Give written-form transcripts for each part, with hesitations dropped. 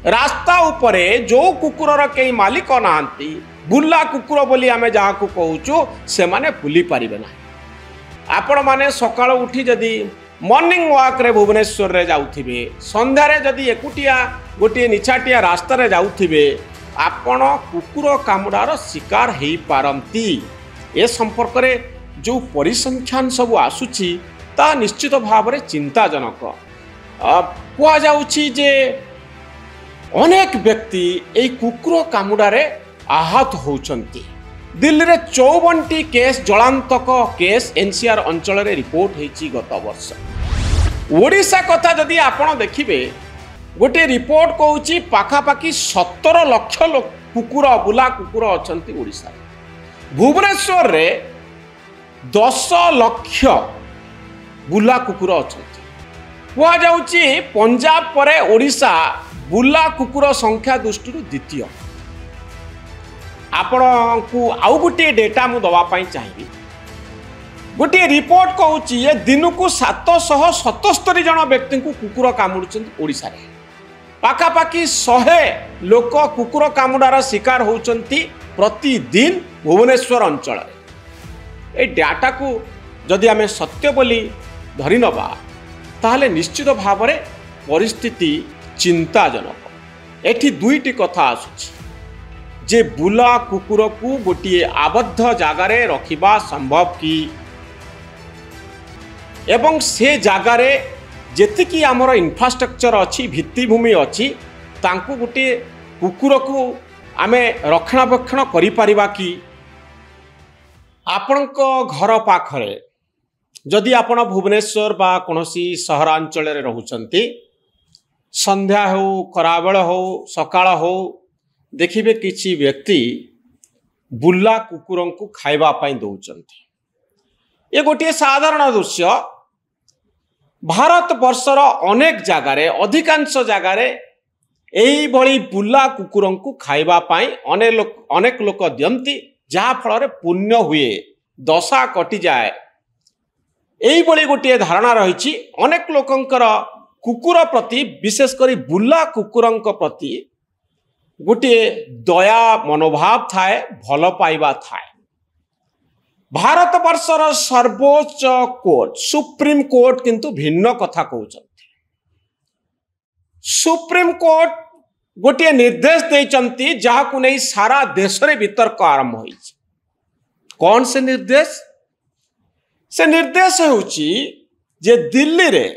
रास्ता उपरे जो कुकुरर कई मालिक नाहांती बुला कुकुर बोली आमे जहाँ कहूँ से माने बुली पारिबे ना। आपण माने सकाळ उठी जदि मॉर्निंग वॉक रे भुवनेश्वर रे जाउथिबे संध्यारे जदि एकुटिया गोटे निछाटिया रास्ता रे जाउथिबे आपण कुकुर कामुडार शिकार हेई पारंती। ए संपर्क रे जो परिसंख्यान सब आसुची ता निश्चित भाव रे चिंताजनक। कह जाउची जे अनेक व्यक्ति ए कुकुर कामुडारे आहत होउचंती। दिल्ली रे 54टी केस जलांतक केस एनसीआर अंचल रे रिपोर्ट होईची गत वर्ष। ओडिशा कथा जदि आपण देखिबे गोटे रिपोर्ट कहूची पाखापाखि 17 लाख कुकुर बुला कुकुर अछंती ओडिशा। भुवनेश्वर रे 10 लाख बुला कुकुर अछंती। कह जाउची पंजाब परे ओडिशा बुला कुकुर संख्या दृष्टि द्वितीय। आपण को आउ गोटे डेटा मु दवापाई चाहिए। गोटे रिपोर्ट कहूँ ये दिन को 777 जन व्यक्ति को कुकुर कामुड़ुचंती ओडिशा रे। पाखापाखि 100 लोक कुकुर कामुडार शिकार होउचंती प्रतिदिन भुवनेश्वर अंचल रे। ए डाटा को जदि आमे सत्य बोली धरि नबा ताहले निश्चित भाव रे परिस्थिति चिंताजनक। एठी दुईटी कथा आसुची जे बुला कुकुर को गोटे आबद्ध जगार रखिबा संभव कि एवं से जगार जेतिकी आमर इंफ्रास्ट्रक्चर अच्छी भित्तिभूमि अच्छी तांकु गोटे कुकुर को आमे रक्षणाबेक्षण करि परिबा कि। आपणक घर पाखरे जदि आपण भुवनेश्वर बा कोनोसी सहरांचल रे रहुचंती संध्या हो खराबेल हो सकाळ हो देखिबे किछि व्यक्ति बुला कुकुर को खाइबा पाई दौचंती। ये गोटे साधारण दृश्य भारत वर्षर अनेक जगार अधिकांश जगार एही भली बुला कुकुर को खाइबा पाई अनेक लोक दियंती जहा फल पुण्य हुए दशा कटि जाए। एही भली गोटे धारणा रही अनेक लोकंकर कुकुर प्रति विशेषकर बुला कुकुर प्रति गोटे दया मनोभाव थाए भल पाइबा थाए। भारत वर्षर सर्वोच्च कोर्ट सुप्रीम कोर्ट किंतु भिन्न कथा कहउचंती। सुप्रीम कोर्ट गोटे निर्देश देइचंती जहा को नहीं सारा देश रे वितर्क आरंभ होइछ। कौन से निर्देश? से निर्देश होउची जे दिल्ली रे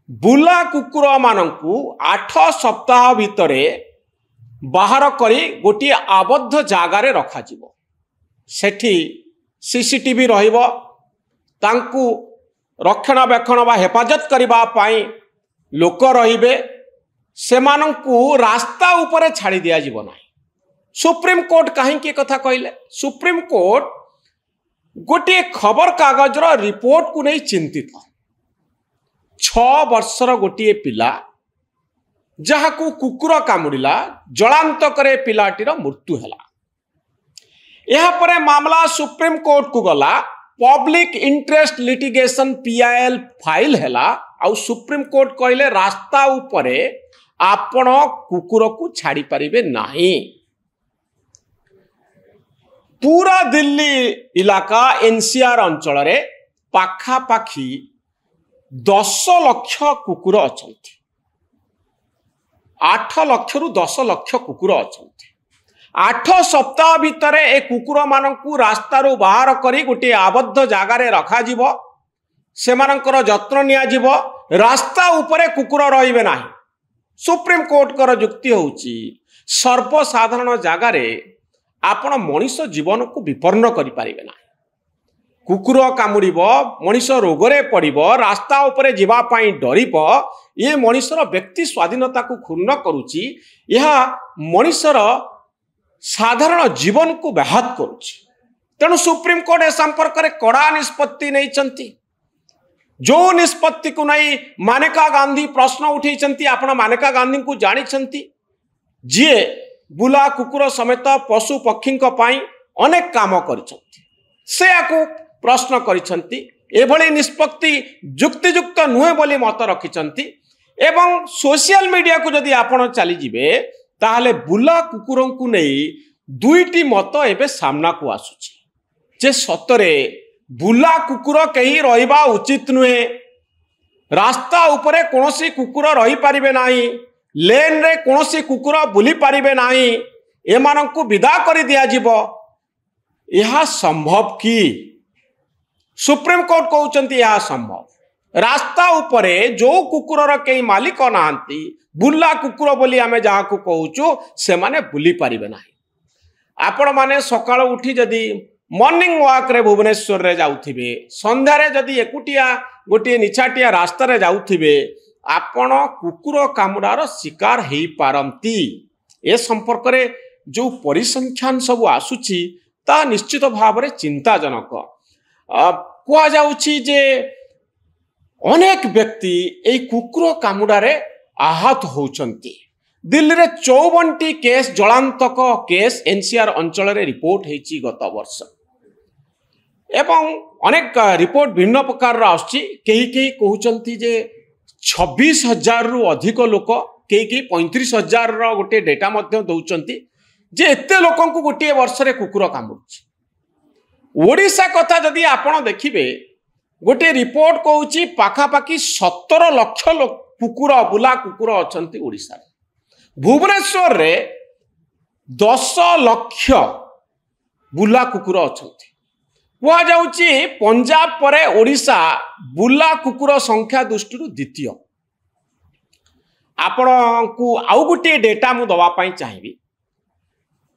बुला कुकुर मानंकु 8 सप्ताह भितरे बाहर करी गोटे आबद्ध जगार रखा जिवो। सेठी सीसीटीवी रहिबो तांकु रक्षणाबेक्षण बा हेफाजत करिबा पाई लोक रहिबे सेमानंकु रास्ता ऊपर छाड़ी दिया जिवो नाही। सुप्रीम कोर्ट काहे की कथा कहले? सुप्रीम कोर्ट गोटे खबर कागज रो रिपोर्ट को नहीं चिंतित। 6 वर्षर गोटे पिला जहा को कुकुर कामुड़िला जलांतक पिलाटीर मृत्यु हैला। यह परे मामला सुप्रीम कोर्ट को गला public interest litigation PIL file हैला। आउ सुप्रीम कोर्ट कहले रास्ता उपरे आपण कुकुर को छाड़ी पारिबे नाही। पूरा दिल्ली इलाका NCR अंचल रे पाखापाखि 10 लाख कुकुर अछंती। 8 लाख रु 10 लाख कुकुर अछंती। 8 सप्ताह भितर ए कुकुर मानकु रास्ता रो बाहर करी गोटे आबद्ध जगार रखा जिवो। सेमानकर जत्न निया जिवो। रास्ता उपरे कुकुर रहिबे नाही। सुप्रीम कोर्ट कर जुक्ति होउची सर्वसाधारण जगार आपण मनीष जीवन को विपन्न करि पारिबे नाही। कुकुर कामुड़िबो मनीष रोगरे पड़िबो रास्ता उपरे जीवा पाई डरिबो। ये मनीषर व्यक्ति स्वाधीनता को क्षुण्ण करुची। यह मनीषर साधारण जीवन को व्याहत करुची। तेणु सुप्रीम कोर्ट ए संपर्क में कड़ा निष्पत्ति नहीं। जो निष्पत्ति को नहीं मानेका गांधी प्रश्न उठे आपण मानेका गांधी को जानी जी बुला कुकुर समेत पशु पक्षी अनेक काम कर प्रश्न कर निष्पत्ति जुक्तियुक्त नुहे बोली मत रखिंट। एवं सोशल मीडिया को जदि आपण चली जिवे ताहले बुला कुकुर को नहीं दुईटी मत एवं सामना को आसुची जे सतरे बुला कुकुर कहीं रहिबा उचित नुहे। रास्ता उपरे कोनोसी कुकुर रही पारिबे नाही, लेन रे कोनोसी कुकुर बुली पारिबे नाही, एमानंकु विदा करि दिया जिवो। यह संभव कि सुप्रीम कोर्ट कहउचंती यह संभव। रास्ता उपरे जो कुकुरर कई मालिक नाहांती बुला कुकुर बोली आमे जहा को कहउचु से माने बुली पारिबे नाही। आपण माने सकाळ उठी जदी मॉर्निंग वॉक रे भुवनेश्वर रे जाउथिबे, संध्या रे जदी एकुटिया गोटे निछाटिया रास्ता रे जाउथिबे, आपण कुकुर कामुडार शिकार हेई पारंती। ए संपर्क रे जो परिसंख्यान सब आसुची ता निश्चित भाव रे चिंताजनक। कुआ जाउची जे अनेक व्यक्ति ए कुकुर कामुडारे आहत होउचंती। दिल्ली रे 54टी केस जलांतक केस एनसीआर अंचल रे रिपोर्ट हेची गत वर्ष एवं अनेक रिपोर्ट भिन्न प्रकार आसुची। केही केही कहउचंती जे 26,000 रु अधिक लोक, केही केही 35,000 रो गोटे डेटा मध्य दउचंती जे एते लोकन को गोटे वर्ष रे कुकुर कामुची। ओडिशा कथा जदि आपण देखिबे गोटे रिपोर्ट कहउची पाखापाखी 17 लाख कुकुर बुला कुकुर अछंती ओडिशा रे। भुवनेश्वर रे 10 लाख बुला कुकुर अछंती। कुआ जाउची पंजाब परे ओडिशा बुला कुकुर संख्या दृष्टि द्वितीय। आपण को आउ गोटे डेटा मु दवा पाई चाहिबी।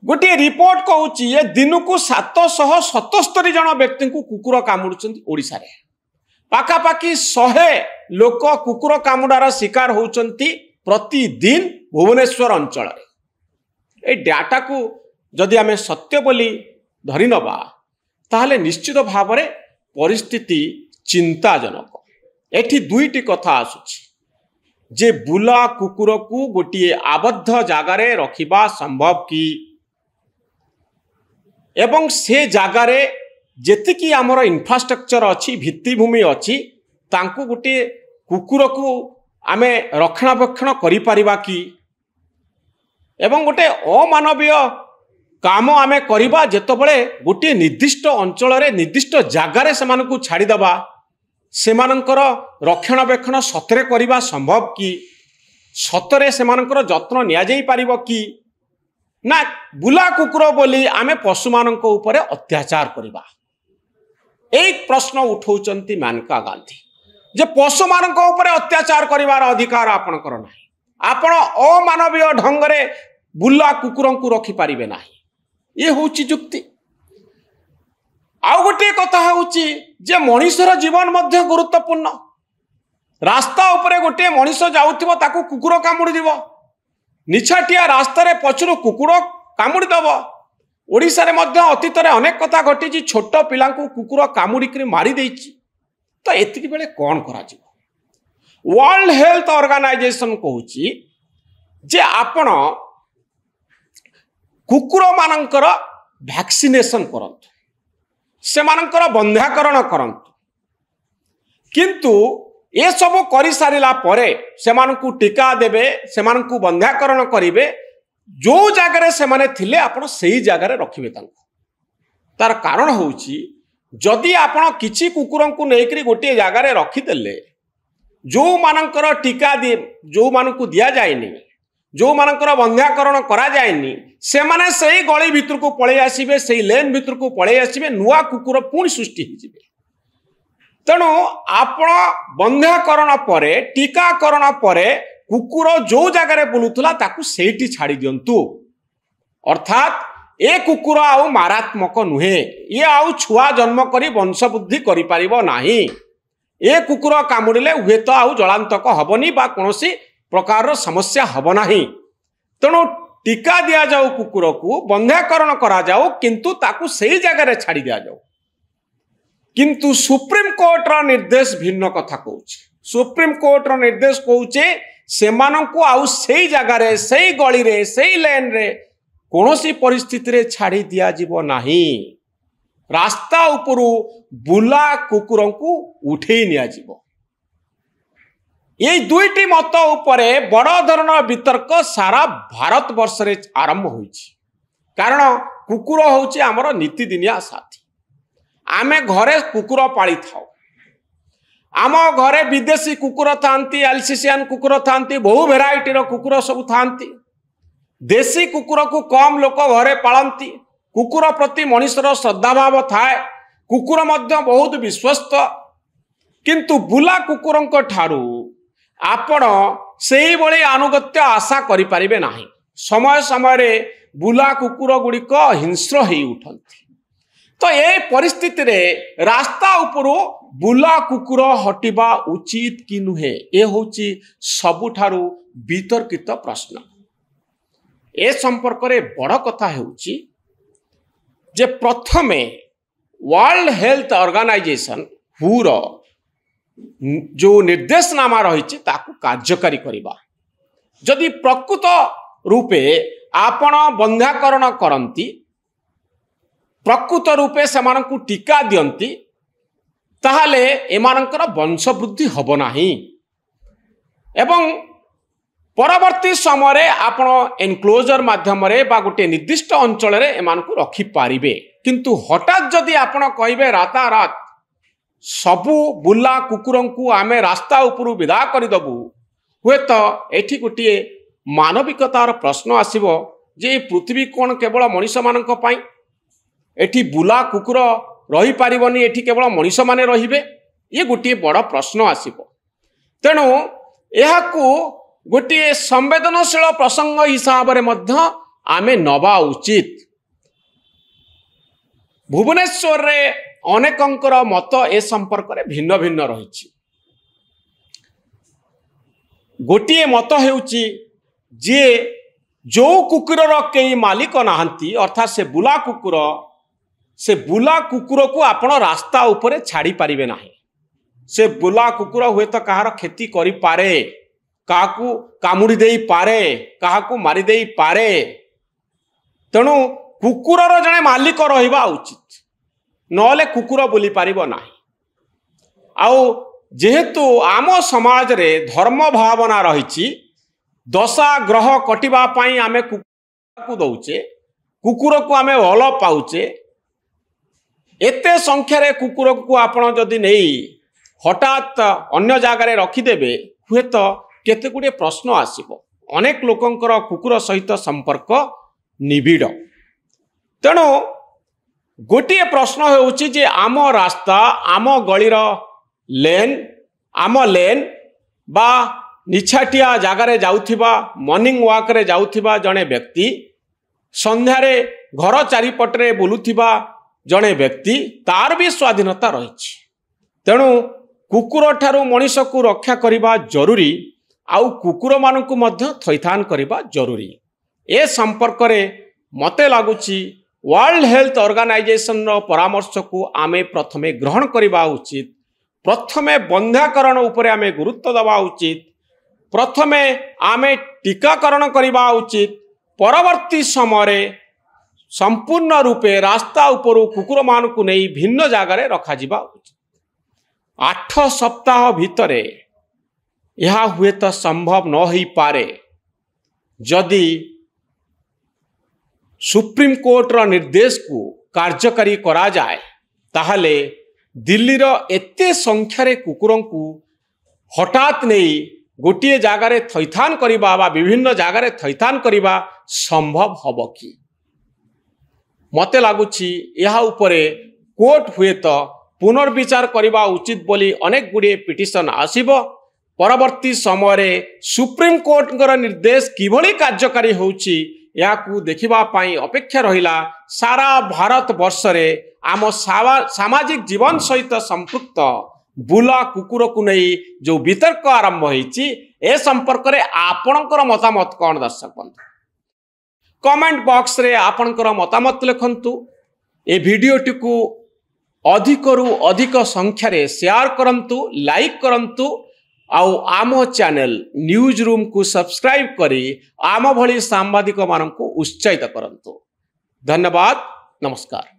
गोटे रिपोर्ट कहउची ये दिन को 777 जन व्यक्ति को कुकुर कामुडुचंती ओडिशा रे। पाखापाखी 100 लोक कुकुर कामुडार शिकार होउचंती प्रतिदिन भुवनेश्वर अंचल रे। ए डाटा को जदि आमे सत्य बोली धरि नबा ताहले निश्चित भाव रे परिस्थिति चिंताजनक। एठी दुईटी कथा आसुची जे बुला कुकुर को गोटे आबद्ध जगारे रखिबा संभव कि एवं से जगारे जेतिकी आमर इंफ्रास्ट्रक्चर अच्छी भित्तिभूमि अच्छी तांको गोटे कुकुर को आमे रक्षणाबेक्षण करि परिबा कि एवं गोटे अमानवीय काम आमे करिबा जेतबळे गोटे निर्दिष्ट अंचल रे निर्दिष्ट जगारे सेमानकु छाड़ी दबा सेमानकर रक्षणाबेक्षण सतरे करिबा संभव कि सतरे सेमानकर जत्न निया जाई परिबो कि ना बुला कुकुर बोली आमे पशु मानक उपरे अत्याचार करिबा। एक प्रश्न उठाउचंती मेनका गांधी जे पशु मानक उपरे अत्याचार करिवार अधिकार आपणकर नाही। आपण अमानवीय ढंग रे बुला कुकुर को रखि पारिबे नाही। ये होची जुक्ति। आउ गोटे कथा होची जे मनुष्यर जीवन मध्य गुरुत्वपूर्ण। रास्ता उपरे गोटे मनुष्य जाउथिबो ताकू कुकुर कामुडी दिबो। निछाटिया रास्ता रे पछरु कुकुर कामुडी दबो। ओडिशा रे मध्य अतीत रे अनेक कथा घटी छोट पिला को कुकुर कामुडी करी मारी देइची। तो एतिकी बेले कोन करा जिवो। वर्ल्ड हेल्थ ऑर्गेनाइजेशन कहूची जे आपण कुकुर मानकर वैक्सीनेशन करंतु, से मानकर बंध्याकरण करंतु, किंतु ये सब करि सारिला परे सेमानकु टीका देबे, सेमानकु बंध्याकरण करिवे। जो जगह से माने थिले आपण सेही जगह रखिबे तांको। तार कारण होउची जदि आपण किछि कुकुरन को नेकरी गोटे जगह रे रखि देले, जो मानकर टीका दे जो मानकु दिया जायनी, जो मानकर बंध्याकरण करा जायनी, से माने सेही गली भितर को पळे आसीबे, सेही लेन भितर को पळे आसीबे, नुआ कुकुर पुणी सृष्टि हो जिवे। तेणु आपण बंध्याकरण परे टीकाकरण परे कुकुर जो जगह बुलूला ताकू सेठी छाड़ी दियंतु। अर्थात ए कुकुर आउ मारात्मक नुहे, ये आउ छुआ जन्म करी वंशवृद्धि करि पारिबो नाही। ए कुकुर कामुडिले हुए तो आउ जलांतक हबनी बा कोनोसी प्रकार समस्या हब नाही। तेणु टीका दिया जाऊ कुकुर को, बंध्याकरण करा जाऊ, किंतु ताकू सेही जगह छाड़ी दिया जाऊ। किंतु सुप्रीम कोर्ट रा निर्देश भिन्न कथा कहूची। सुप्रीम कोर्ट रा निर्देश कहूचे सेमानंकु आउ सेही जगह रे, सेही गली रे, सेही लेन रे कोनोसी परिस्थिति रे छाड़ी दिया जिवो नाही। रास्ता उपरु बुला कुकुरंकु उठेई निया जिवो। ये दुईटी मत उपरे बड़ धरण वितर्क सारा भारत वर्ष रे आरंभ होइछि। कारण कुकुर होउछि हमर नीतिदिनिया साथी। आमे घरे कुकुर पाली थाओ। आम घरे विदेशी कुकुर थांती, एल्सिसियन कुकुर थांती, बहु भेराइटी रो कुकुर सब थांती। देशी कुकुर को कम लोक घरे पालती। कुकुर प्रति मनुष्यर श्रद्धाभाव थाए। कुकुर मध्य बहुत विश्वस्त। किंतु बुला कुकुरंक ठारू आपण सेही भली अनुगत्य आशा करि परिबे नाही। समय समय रे बुला कुकुर गुड़िक हिंस्र हो उठती। तो ये परिस्थिति रे रास्ता उपरू बुला कुकुर हटिबा उचित कि नुहे, ये होची सबुठारू वितर्कित प्रश्न। ए संपर्क रे बड़ कथा हेउची जे प्रथमे वर्ल्ड हेल्थ ऑर्गेनाइजेशन हू रो जो निर्देशनामा रही ताकू कार्यकारी करिबा। जदि प्रकृत रूपे आपण बंध्याकरण करती, प्रकृत रूपे सेमानंकु टीका दियंती, ताहले एमानंकर वंशवृद्धि हब नाही। एवं परवर्ती समय आपण एनक्लोजर माध्यम रे बा गोटे निर्दिष्ट अंचल रे एमानंकु रखि पारिबे। किंतु हठात जदि आपण कहिबे रातारात सबु बुला कुकुरंकु आमे रास्ता उपरु विदा करिदबु, हुए तो एठी गोटे मानविकतार प्रश्न आसिबो जे पृथ्वी कोन केवल मनुष्य मानक पई, एठी बुला कुकुर रही पारिबनी, एठी केवल मनुष्य माने रहिबे, ये गोटे बड़ प्रश्न आसिबो। तेणु एहाकू गोटे संवेदनशील प्रसंग हिसाब रे मध्य आमे नबा उचित। भुवनेश्वर रे अनेकंकर मत ए संपर्क रे भिन्न भिन्न रही। गोटे मत हेउची जे जो कुकुर कई मालिक नहांती, अर्थात से बुला कुकुर को आपण रास्ता उपरे छाड़ी पारिबे नाही। से बुला कुकुर हुए तो कहार क्षति करि पारे, काहाकू कामुड़ी देई पारे, काहाकू मारी देई पारे। तेणु कुकुरर जने मालिक रहिबा उचित, नले कुकुर बुली पारिबो नाही। आउ जेहेतु आम समाज रे धर्म भावना रही, दशा ग्रह कटिबा पाई आमे कुकुर को दउचे, कुकुर को आमे भल पाउचे। एते संख्या रे कुकुर को आपण जदि नहीं हठात अन्य जगार रखिदेबे, हुए तो केते गुडे प्रश्न आसिबो। अनेक लोकंकर कुकुर सहित संपर्क निबिड़। तेणु गोटे प्रश्न होउची जे आम रास्ता, आम गलीर लेन, आम लेन बा निछाटिया जगार जाउथिबा, मॉर्निंग वॉक रे जाउथिबा जड़े व्यक्ति, संध्यारे घर चारिपटरे बुलुथिबा जड़े व्यक्ति, तार भी स्वाधीनता रही। तेणु कुकुर ठारू मनीष को रक्षा करने जरूरी, आउ कुकुर मानकु मध्य थैथान करने जरूरी। ए संपर्क रे मते लगुची वर्ल्ड हेल्थ ऑर्गेनाइजेशन रो परामर्श को आमे प्रथमे ग्रहण करवा उचित। प्रथमे बंध्याकरण उपरे आमे गुरुत्व दबा उचित। प्रथमे आमे टीकाकरण करवा उचित। परवर्ती समय संपूर्ण रूपे रास्ता उपरू कुकुर मानकु नहीं भिन्न जगार रखा जिबा उचित। 8 सप्ताह भितरे यह हुए तो संभव न हो पारे जदि सुप्रीम कोर्ट रो निर्देश को कार्यकारी करा जाए, ताहले दिल्लीर एते संख्यारे कुकुरों को हठात नहीं गोटे जगार थैथान करिबा बा विभिन्न जगार थैथान करिबा संभव हब कि? मते लागुछि यह उपरे कोर्ट हुए तो पुनर्विचार करने उचित बोली अनेक गुड़े पिटिशन आसिबो। परवर्ती समय सुप्रीम कोर्ट निर्देश किभली कार्यकारी होउछि याकू देखिबा पाई अपेक्षा रहिला। सारा भारत वर्ष रे आम सामाजिक जीवन सहित संपृक्त बुला कुकुर को नहीं जो वितर्क आरंभ होइछि, ए संपर्क रे आपणकर मतामत कौन? दर्शक बंधु कमेंट बॉक्स रे आपणकर मतामत लिखंतु। ए वीडियोटी को अधिकरु अधिक संख्या रे शेयर करंतु, लाइक करंतु, आउ आम चैनल न्यूज रूम को सब्सक्राइब करी आम भली सांबादिक मानक उत्साहित करंतु। धन्यवाद, नमस्कार।